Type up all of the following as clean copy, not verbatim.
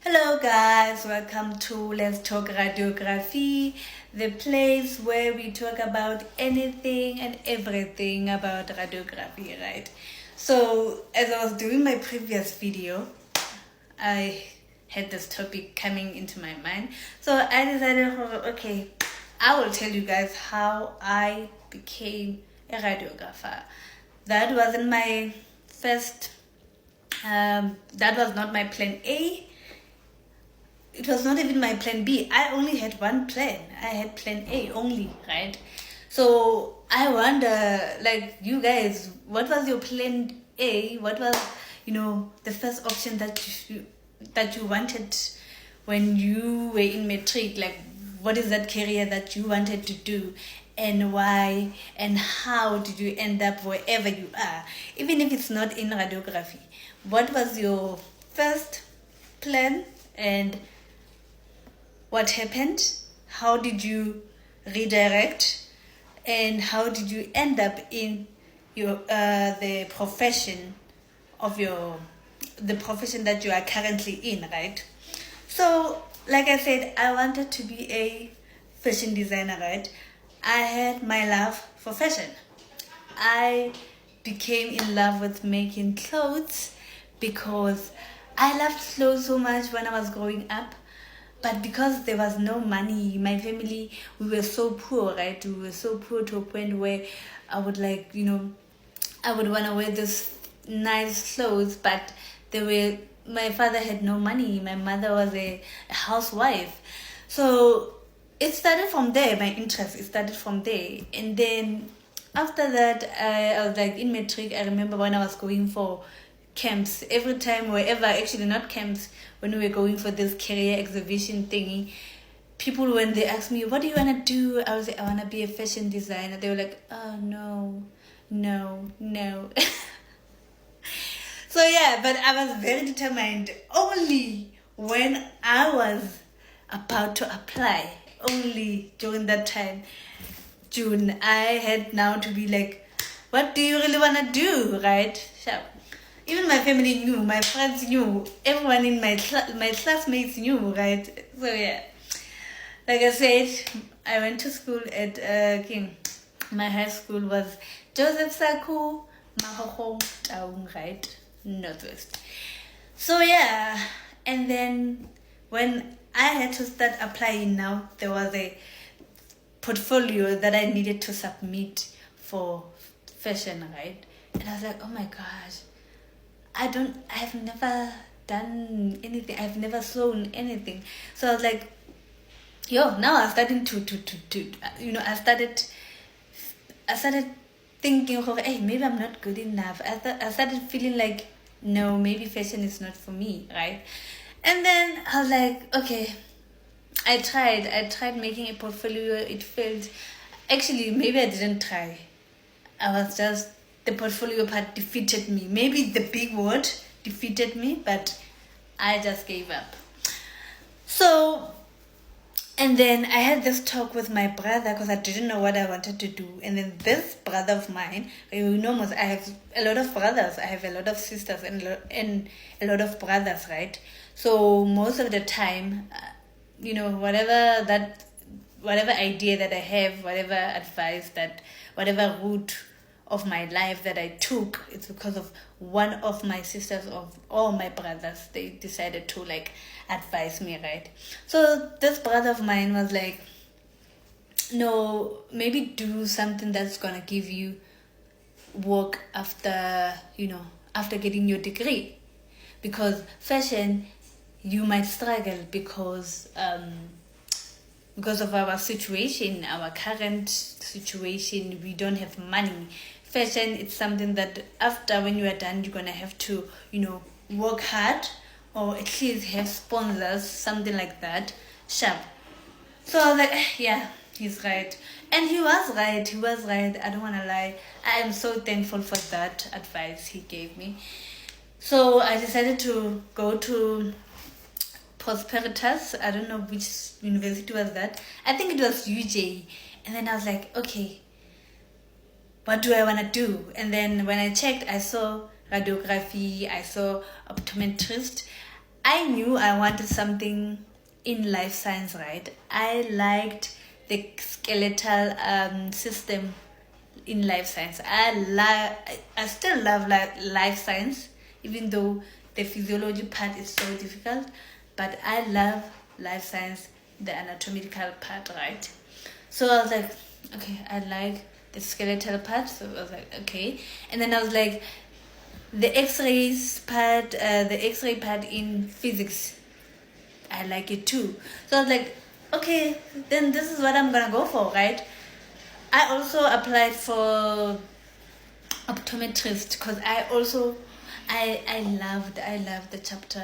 Hello guys, welcome to Let's Talk Radiography, the place where we talk about anything and everything about radiography, right? So as I was doing my previous video, I had this topic coming into my mind. So I decided, okay, I will tell you guys how I became a radiographer. That wasn't my first, that was not my plan A. It was not even my plan B. I only had one plan. I had plan A only, right? So I wonder, like, you guys, what was your plan A? What was, the first option that you wanted when you were in matric? Like, what is that career that you wanted to do? And why? And how did you end up wherever you are? Even if it's not in radiography. What was your first plan? And what happened? How did you redirect? And how did you end up in your the profession that you are currently in, right? So, like I said, I wanted to be a fashion designer, right? I had my love for fashion. I became in love with making clothes because I loved clothes so much when I was growing up. But because there was no money, my family, we were so poor, right? We were so poor to a point where I would I would want to wear this nice clothes, but my father had no money. My mother was a housewife. So it started from there, my interest, it started from there. And then after that, I was like in matric. I remember when I was going for camps, every time, wherever, actually not camps, when we were going for this career exhibition thingy, people, when they asked me, what do you want to do? I was like, I want to be a fashion designer. They were like, oh, no. So yeah, but I was very determined. Only when I was about to apply, only during that time, June, I had now to be like, what do you really want to do, right? So, even my family knew, my friends knew, everyone in my classmates knew, right? So yeah, like I said, I went to school at King. My high school was Joseph Saku, Mahoho, Taung, right? Northwest. So yeah, and then when I had to start applying now, there was a portfolio that I needed to submit for fashion, right? And I was like, oh my gosh, I've never done anything. I've never sewn anything. So I was like, now I'm starting I started thinking, hey, maybe I'm not good enough. I started feeling like, no, maybe fashion is not for me, right? And then I was like, okay, I tried making a portfolio. It failed. Actually, maybe I didn't try. The portfolio part defeated me. Maybe the big word defeated me, but I just gave up. So, and then I had this talk with my brother because I didn't know what I wanted to do. And then this brother of mine, I have a lot of brothers, I have a lot of sisters and a lot of brothers, right? So most of the time, whatever idea that I have, whatever advice whatever route of my life that I took, it's because of one of my sisters or my brothers. They decided to advise me, right? So this brother of mine was like, no, maybe do something that's gonna give you work after getting your degree, because fashion, you might struggle because of our situation, our current situation. We don't have money. Fashion, it's something that after, when you are done, you're gonna have to work hard, or at least have sponsors, something like that, sharp. So I was like, yeah, he's right. And he was right. I don't want to lie. I am so thankful for that advice he gave me. So I decided to go to Prosperitas. I don't know which university was that. I think it was UJ. And then I was like, okay, what do I want to do? And then when I checked, I saw radiography, I saw optometrist. I knew I wanted something in life science, right? I liked the skeletal system in life science. I still love life science, even though the physiology part is so difficult. But I love life science, the anatomical part, right? So I was like, okay, I like the skeletal part. So I was like, okay. And then I was like, the X-ray part in physics, I like it too. So I was like, okay, then this is what I'm gonna go for, right? I also applied for optometrist because I loved the chapter,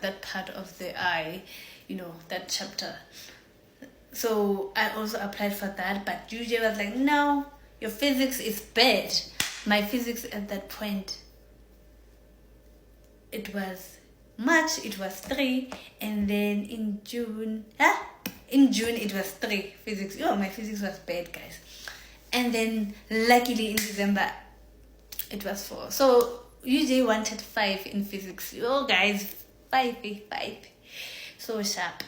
that part of the eye, that chapter. So I also applied for that, but UJ was like, no, your physics is bad. My physics at that point, it was March, it was 3, and then in June it was 3 physics. My physics was bad, guys. And then luckily in December it was 4. So UJ wanted 5 in physics. Guys, 5. So sharp.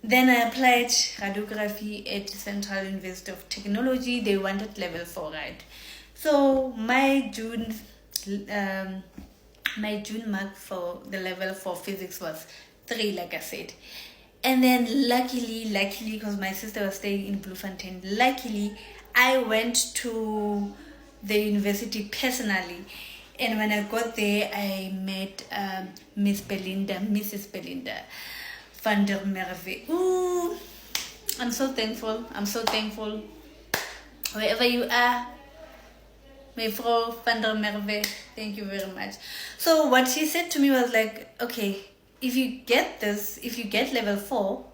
Then I applied radiography at Central University of Technology. They wanted level 4, right? So my June mark for the level 4 physics was 3, like I said. And then luckily, because my sister was staying in Bloemfontein, luckily I went to the university personally. And when I got there, I met Mrs. Belinda van der Merwe. Ooh, I'm so thankful. Wherever you are, Mevrouw van der Merwe, thank you very much. So what she said to me was like, okay, if you get level 4,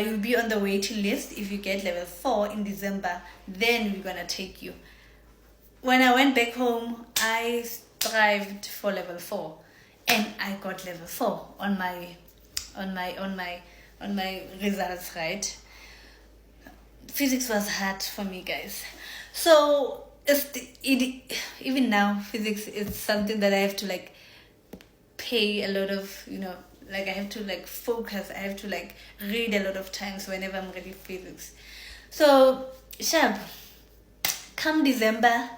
you'll be on the waiting list. If you get level 4 in December, then we're gonna take you. When I went back home, I strived for level 4, and I got level 4 on my results, right? Physics was hard for me, guys. So even now, physics is something that I have to pay a lot of, I have to focus. I have to read a lot of times whenever I'm reading physics. So sharp, come December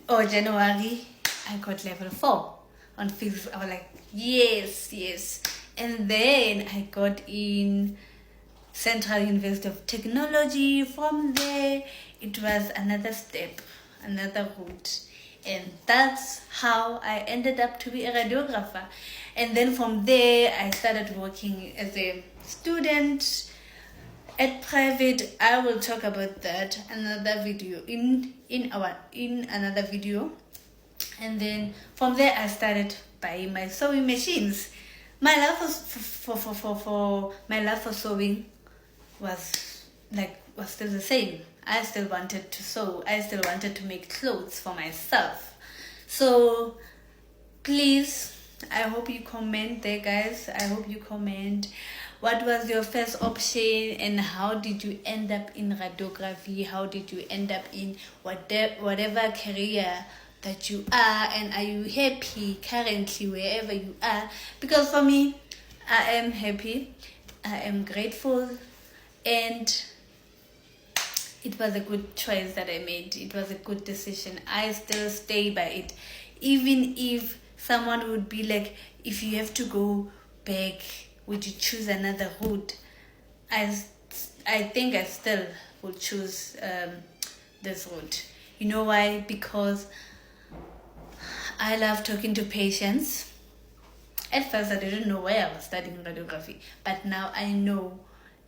or January, I got level 4 on physics. I was like, yes. And then I got in Central University of Technology. From there, it was another step, another route. And that's how I ended up to be a radiographer. And then from there, I started working as a student at private. I will talk about that another video in another video. And then from there, I started buying my sewing machines. My love for sewing was still the same. I still wanted to sew. I still wanted to make clothes for myself. So please, I hope you comment there, guys. I hope you comment what was your first option and how did you end up in radiography? How did you end up in whatever career that you are, and are you happy currently wherever you are? Because for me, I am happy, I am grateful, and it was a good choice that I made. It was a good decision. I still stay by it. Even if someone would be like, if you have to go back, would you choose another route? I think I still would choose this route. You know why? Because I love talking to patients. At first, I didn't know why I was studying radiography, but now I know.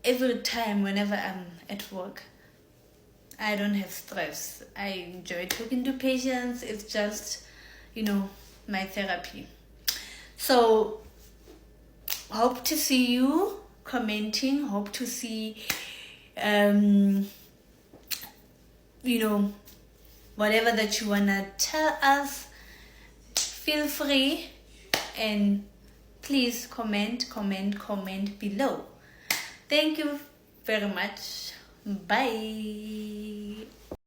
Every time, whenever I'm at work, I don't have stress. I enjoy talking to patients. It's just, my therapy. So, hope to see you commenting. Hope to see, whatever that you wanna tell us. Feel free, and please comment below. Thank you very much. Bye.